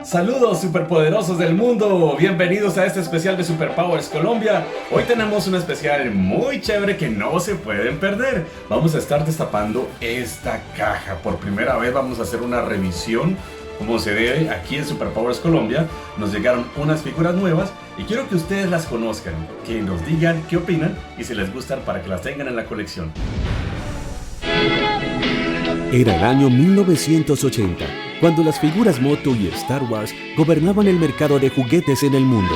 Saludos superpoderosos del mundo, bienvenidos a este especial de Superpowers Colombia. Hoy tenemos un especial muy chévere que no se pueden perder. Vamos a estar destapando esta caja. Por primera vez vamos a hacer una revisión como se debe aquí en Superpowers Colombia. Nos llegaron unas figuras nuevas y quiero que ustedes las conozcan, que nos digan qué opinan y si les gustan para que las tengan en la colección. Era el año 1980, cuando las figuras Moto y Star Wars gobernaban el mercado de juguetes en el mundo.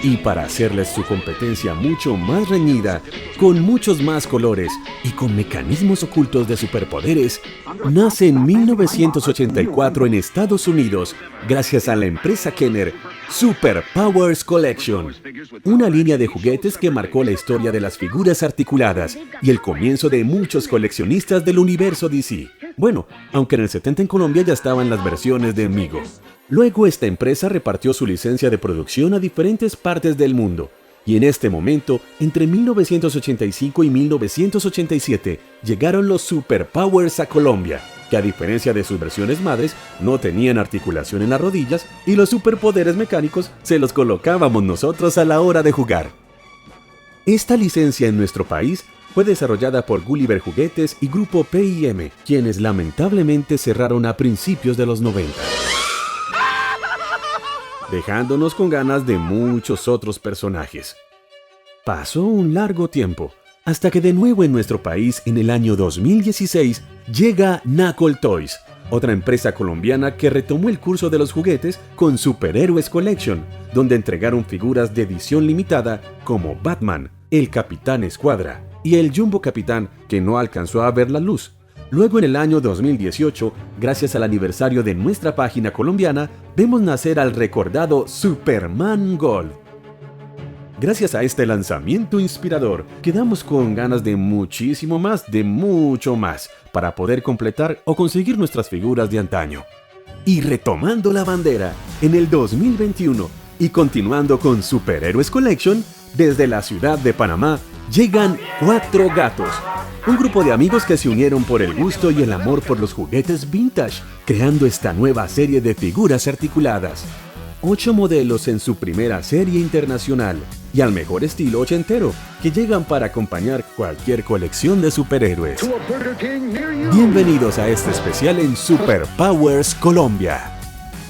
Y para hacerles su competencia mucho más reñida, con muchos más colores y con mecanismos ocultos de superpoderes, nace en 1984 en Estados Unidos, gracias a la empresa Kenner, Superpowers Collection, una línea de juguetes que marcó la historia de las figuras articuladas y el comienzo de muchos coleccionistas del universo DC. Bueno, aunque en el 70 en Colombia ya estaban las versiones de Mego. Luego esta empresa repartió su licencia de producción a diferentes partes del mundo. Y en este momento, entre 1985 y 1987, llegaron los Superpowers a Colombia, que a diferencia de sus versiones madres, no tenían articulación en las rodillas y los superpoderes mecánicos se los colocábamos nosotros a la hora de jugar. Esta licencia en nuestro país fue desarrollada por Gulliver Juguetes y Grupo PIM, quienes lamentablemente cerraron a principios de los 90. Dejándonos con ganas de muchos otros personajes. Pasó un largo tiempo, hasta que de nuevo en nuestro país, en el año 2016, llega Knuckle Toys, otra empresa colombiana que retomó el curso de los juguetes con Superhéroes Collection, donde entregaron figuras de edición limitada como Batman, el Capitán Escuadra y el Jumbo Capitán, que no alcanzó a ver la luz. Luego en el año 2018, gracias al aniversario de nuestra página colombiana, vemos nacer al recordado Superman Gold. Gracias a este lanzamiento inspirador, quedamos con ganas de muchísimo más, de mucho más, para poder completar o conseguir nuestras figuras de antaño. Y retomando la bandera, en el 2021, y continuando con Superhéroes Collection, desde la ciudad de Panamá, llegan 4 gatos. Un grupo de amigos que se unieron por el gusto y el amor por los juguetes vintage, creando esta nueva serie de figuras articuladas. 8 modelos en su primera serie internacional, y al mejor estilo ochentero, que llegan para acompañar cualquier colección de superhéroes. Bienvenidos a este especial en Superpowers Colombia.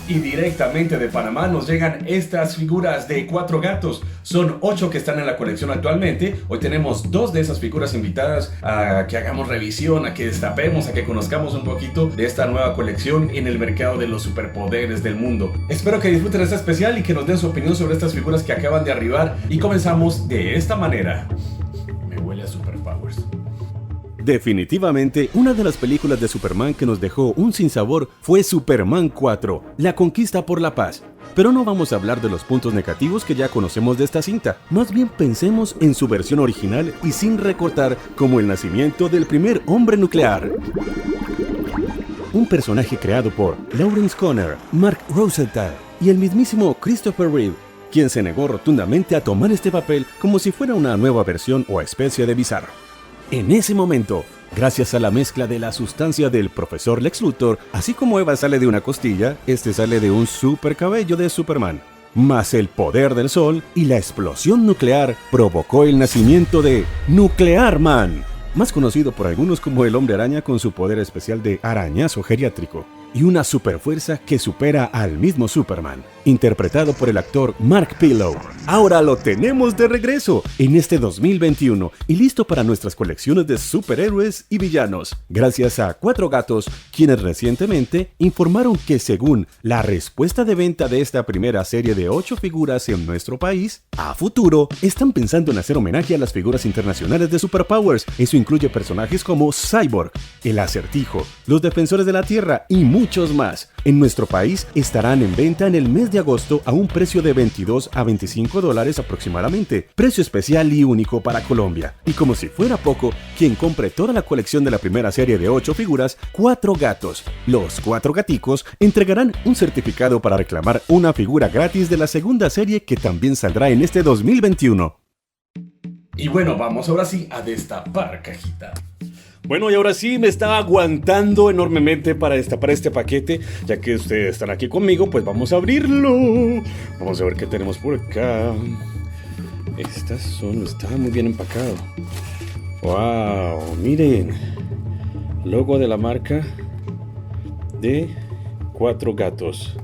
Y directamente de Panamá nos llegan estas figuras de 4 gatos. Son 8 que están en la colección actualmente. Hoy tenemos 2 de esas figuras invitadas a que hagamos revisión, a que destapemos, a que conozcamos un poquito de esta nueva colección en el mercado de los superpoderes del mundo. Espero que disfruten este especial y que nos den su opinión sobre estas figuras que acaban de arribar. Y comenzamos de esta manera. Me huele a Superpowers. Definitivamente, una de las películas de Superman que nos dejó un sinsabor fue Superman 4, La Conquista por la Paz. Pero no vamos a hablar de los puntos negativos que ya conocemos de esta cinta. Más bien pensemos en su versión original y sin recortar, como el nacimiento del primer hombre nuclear. Un personaje creado por Lawrence Conner, Mark Rosenthal y el mismísimo Christopher Reeve, quien se negó rotundamente a tomar este papel como si fuera una nueva versión o especie de Bizarro. En ese momento, gracias a la mezcla de la sustancia del profesor Lex Luthor, así como Eva sale de una costilla, este sale de un super cabello de Superman, más el poder del sol y la explosión nuclear provocó el nacimiento de Nuclear Man, más conocido por algunos como el Hombre Araña con su poder especial de arañazo geriátrico, y una superfuerza que supera al mismo Superman, interpretado por el actor Mark Pillow. Ahora lo tenemos de regreso en este 2021 y listo para nuestras colecciones de superhéroes y villanos, gracias a 4 gatos, quienes recientemente informaron que según la respuesta de venta de esta primera serie de 8 figuras en nuestro país, a futuro están pensando en hacer homenaje a las figuras internacionales de Superpowers. Eso incluye personajes como Cyborg, el Acertijo, los Defensores de la Tierra y muchos más. En nuestro país estarán en venta en el mes de agosto a un precio de $22 a $25 aproximadamente, precio especial y único para Colombia. Y como si fuera poco, quien compre toda la colección de la primera serie de 8 figuras, 4 gatos, los 4 gaticos, entregarán un certificado para reclamar una figura gratis de la segunda serie que también saldrá en este 2021. Y bueno, vamos ahora sí a destapar cajita. Bueno, y ahora sí me estaba aguantando enormemente para destapar este paquete. Ya que ustedes están aquí conmigo, pues vamos a abrirlo. Vamos a ver qué tenemos por acá. Está muy bien empacado. Wow, miren. Logo de la marca de 4 gatos.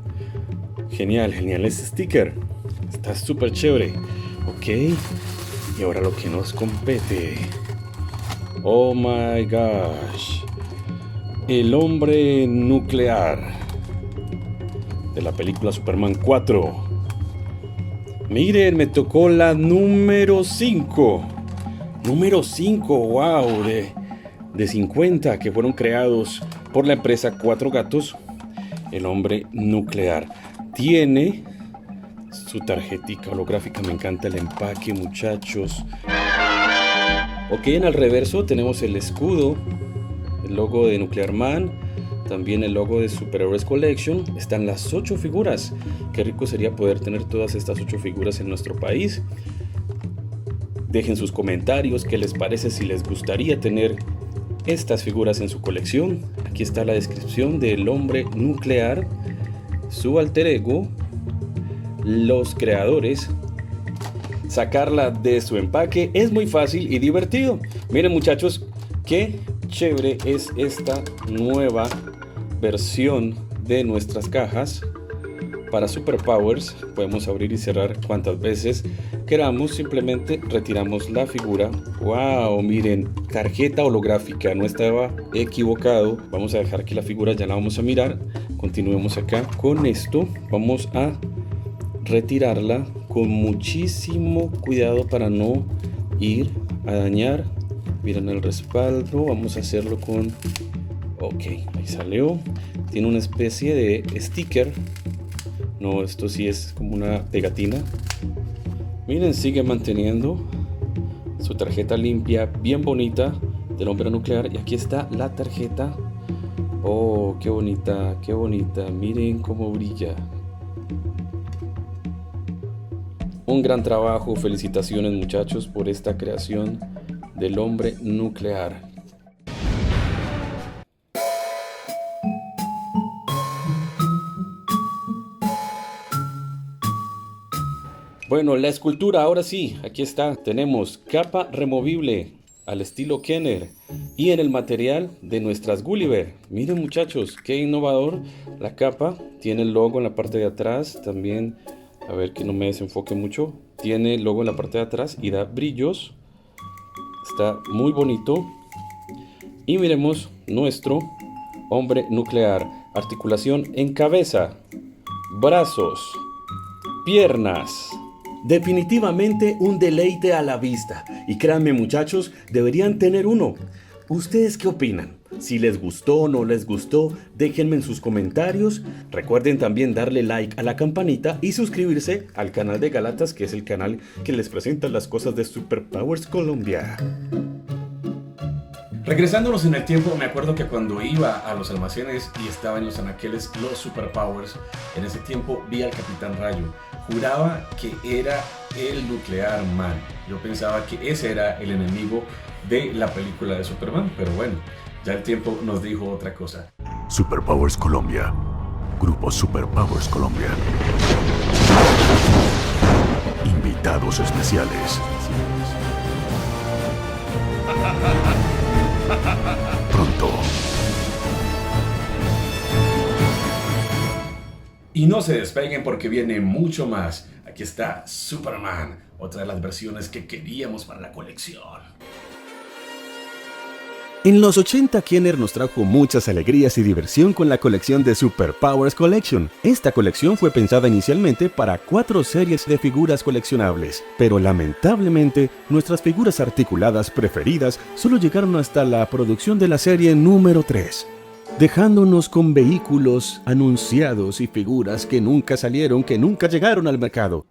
Genial este sticker. Está súper chévere. Ok. Y ahora lo que nos compete. Oh my gosh. El hombre nuclear. De la película Superman 4. Miren, me tocó la número 5. Número 5, wow. De 50 que fueron creados por la empresa 4 gatos. El hombre nuclear. Tiene su tarjetita holográfica. Me encanta el empaque, muchachos. Ok, en el reverso tenemos el escudo, el logo de Nuclear Man, también el logo de Super Heroes Collection. Están las 8 figuras. Qué rico sería poder tener todas estas 8 figuras en nuestro país. Dejen sus comentarios, qué les parece, si les gustaría tener estas figuras en su colección. Aquí está la descripción del hombre nuclear, su alter ego, los creadores. Sacarla de su empaque es muy fácil y divertido. Miren, muchachos, qué chévere es esta nueva versión de nuestras cajas para Superpowers. Podemos abrir y cerrar cuantas veces queramos. Simplemente retiramos la figura. Wow, miren, tarjeta holográfica, no estaba equivocado. Vamos a dejar que la figura ya la vamos a mirar. Continuemos acá con esto. Vamos a retirarla con muchísimo cuidado para no ir a dañar. Miren el respaldo. Vamos a hacerlo con... Ok, ahí salió. Tiene una especie de sticker. No, esto sí es como una pegatina. Miren, sigue manteniendo su tarjeta limpia, bien bonita, del hombre nuclear. Y aquí está la tarjeta. Oh, qué bonita, qué bonita. Miren cómo brilla. Un gran trabajo, felicitaciones muchachos por esta creación del hombre nuclear. Bueno, la escultura, ahora sí, aquí está. Tenemos capa removible al estilo Kenner y en el material de nuestras Gulliver. Miren muchachos, qué innovador. La capa tiene el logo en la parte de atrás, también... A ver que no me desenfoque mucho. Tiene el logo en la parte de atrás y da brillos. Está muy bonito. Y miremos nuestro hombre nuclear. Articulación en cabeza, brazos, piernas. Definitivamente un deleite a la vista. Y créanme muchachos, deberían tener uno. ¿Ustedes qué opinan? Si les gustó o no les gustó, déjenme en sus comentarios. Recuerden también darle like a la campanita y suscribirse al canal de Galatas, que es el canal que les presenta las cosas de Superpowers Colombia. Regresándonos en el tiempo, me acuerdo que cuando iba a los almacenes y estaba en los anaqueles los Superpowers, en ese tiempo vi al Capitán Rayo. Juraba que era el Nuclear Man. Yo pensaba que ese era el enemigo de la película de Superman, pero bueno, ya el tiempo nos dijo otra cosa. Superpowers Colombia. Grupo Superpowers Colombia. Invitados especiales. Pronto. Y no se despeguen porque viene mucho más. Aquí está Superman, otra de las versiones que queríamos para la colección. En los 80, Kenner nos trajo muchas alegrías y diversión con la colección de Superpowers Collection. Esta colección fue pensada inicialmente para 4 series de figuras coleccionables, pero lamentablemente nuestras figuras articuladas preferidas solo llegaron hasta la producción de la serie número 3, dejándonos con vehículos anunciados y figuras que nunca salieron, que nunca llegaron al mercado.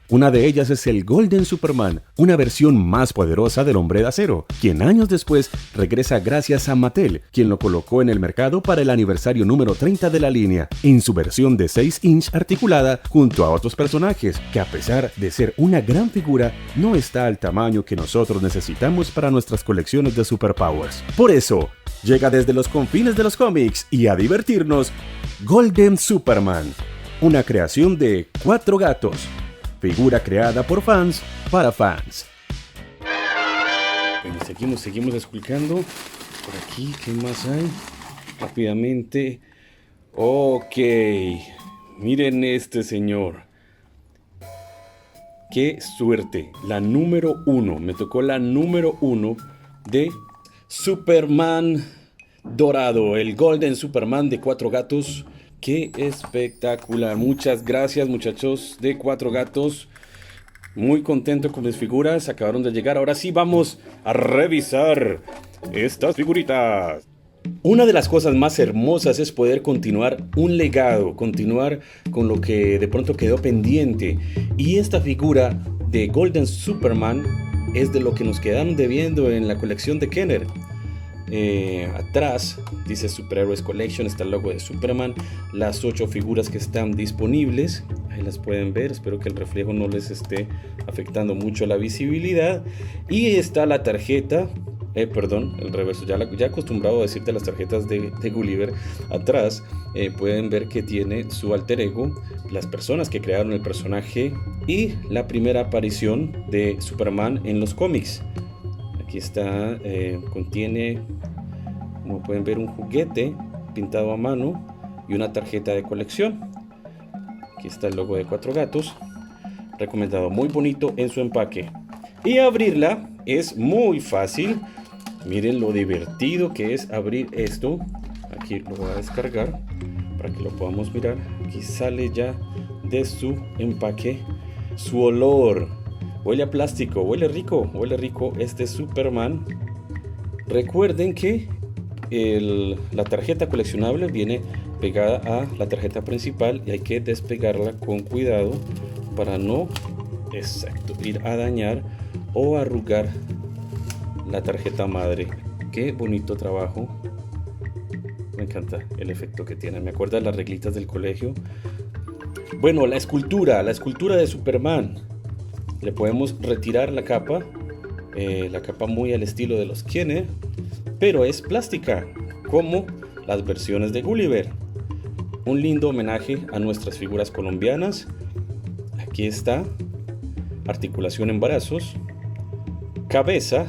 Una de ellas es el Golden Superman, una versión más poderosa del Hombre de Acero, quien años después regresa gracias a Mattel, quien lo colocó en el mercado para el aniversario número 30 de la línea, en su versión de 6 inch articulada junto a otros personajes, que a pesar de ser una gran figura, no está al tamaño que nosotros necesitamos para nuestras colecciones de superpowers. Por eso, llega desde los confines de los cómics y a divertirnos, Golden Superman, una creación de 4 gatos, figura creada por fans para fans. Bueno, seguimos esculcando. Por aquí, ¿qué más hay? Rápidamente. Ok, miren este señor. ¡Qué suerte! La número 1, me tocó la número 1 de Superman dorado, el Golden Superman de 4 gatos. ¡Qué espectacular! Muchas gracias, muchachos de 4 gatos. Muy contento con mis figuras, acabaron de llegar. Ahora sí vamos a revisar estas figuritas. Una de las cosas más hermosas es poder continuar un legado, continuar con lo que de pronto quedó pendiente. Y esta figura de Golden Superman es de lo que nos quedaron debiendo en la colección de Kenner. Atrás dice Superheroes Collection, está el logo de Superman, las 8 figuras que están disponibles, ahí las pueden ver, espero que el reflejo no les esté afectando mucho la visibilidad. Y está la tarjeta, el reverso, ya acostumbrado a decirte las tarjetas de Gulliver. Atrás pueden ver que tiene su alter ego, las personas que crearon el personaje y la primera aparición de Superman en los cómics. Aquí está, contiene, como pueden ver, un juguete pintado a mano y una tarjeta de colección. Aquí está el logo de 4 gatos, recomendado, muy bonito en su empaque. Y abrirla es muy fácil. Miren lo divertido que es abrir esto. Aquí lo voy a descargar para que lo podamos mirar. Aquí sale ya de su empaque. Su olor huele a plástico, huele rico este Superman. Recuerden que la tarjeta coleccionable viene pegada a la tarjeta principal y hay que despegarla con cuidado para no ir a dañar o arrugar la tarjeta madre. Qué bonito trabajo, me encanta el efecto que tiene, me acuerda de las reglitas del colegio. Bueno, la escultura de Superman, le podemos retirar la capa muy al estilo de los Kenner, pero es plástica como las versiones de Gulliver. Un lindo homenaje a nuestras figuras colombianas. Aquí está, articulación en brazos, cabeza,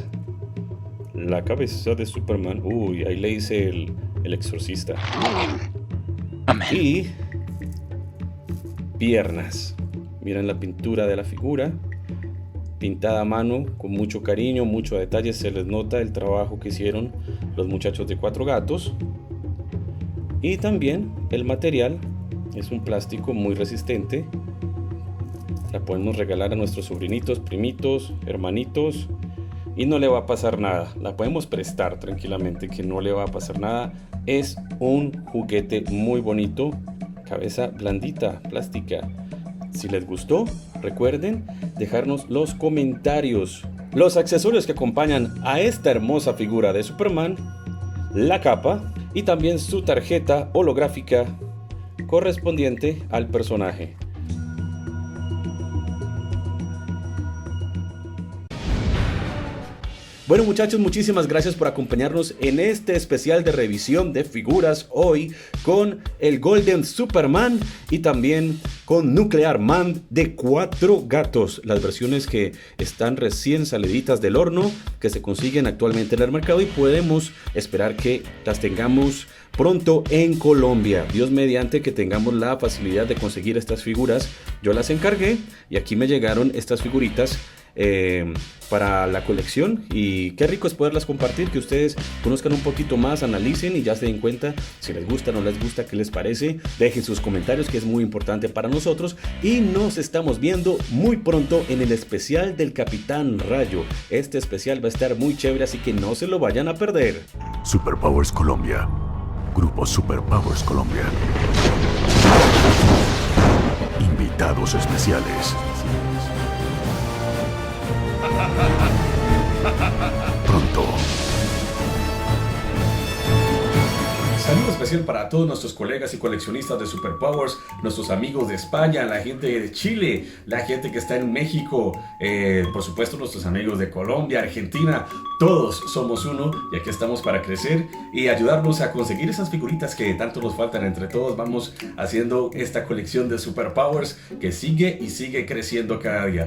la cabeza de Superman. Uy, ahí le dice el exorcista. Amén. Y piernas. Miren la pintura de la figura, pintada a mano con mucho cariño, mucho detalle. Se les nota el trabajo que hicieron los muchachos de 4 gatos. Y también el material es un plástico muy resistente. La podemos regalar a nuestros sobrinitos, primitos, hermanitos y no le va a pasar nada. La podemos prestar tranquilamente, que no le va a pasar nada. Es un juguete muy bonito, cabeza blandita, plástica. Si les gustó, recuerden dejarnos los comentarios. Los accesorios que acompañan a esta hermosa figura de Superman, la capa y también su tarjeta holográfica correspondiente al personaje. Bueno, muchachos, muchísimas gracias por acompañarnos en este especial de revisión de figuras hoy con el Golden Superman y también con Nuclear Man de 4 gatos, las versiones que están recién saliditas del horno, que se consiguen actualmente en el mercado y podemos esperar que las tengamos pronto en Colombia. Dios mediante que tengamos la facilidad de conseguir estas figuras. Yo las encargué y aquí me llegaron estas figuritas para la colección y qué rico es poderlas compartir, que ustedes conozcan un poquito más, analicen y ya se den cuenta si les gusta o no les gusta, qué les parece. Dejen sus comentarios, que es muy importante para nosotros, y nos estamos viendo muy pronto en el especial del Capitán Rayo. Este especial va a estar muy chévere, así que no se lo vayan a perder. Superpowers Colombia. Grupo Superpowers Colombia. Invitados especiales. Pronto. Saludo especial para todos nuestros colegas y coleccionistas de Superpowers, nuestros amigos de España, la gente de Chile, la gente que está en México, por supuesto nuestros amigos de Colombia, Argentina. Todos somos uno y aquí estamos para crecer y ayudarnos a conseguir esas figuritas que tanto nos faltan. Entre todos vamos haciendo esta colección de Superpowers que sigue y sigue creciendo cada día.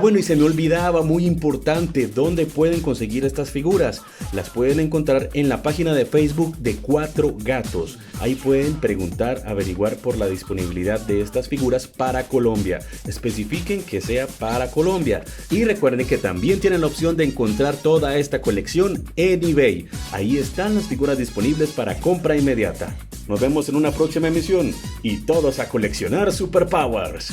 Bueno, y se me olvidaba, muy importante, ¿dónde pueden conseguir estas figuras? Las pueden encontrar en la página de Facebook de 4 Gatos. Ahí pueden preguntar, averiguar por la disponibilidad de estas figuras para Colombia. Especifiquen que sea para Colombia. Y recuerden que también tienen la opción de encontrar toda esta colección en eBay. Ahí están las figuras disponibles para compra inmediata. Nos vemos en una próxima emisión y todos a coleccionar Superpowers.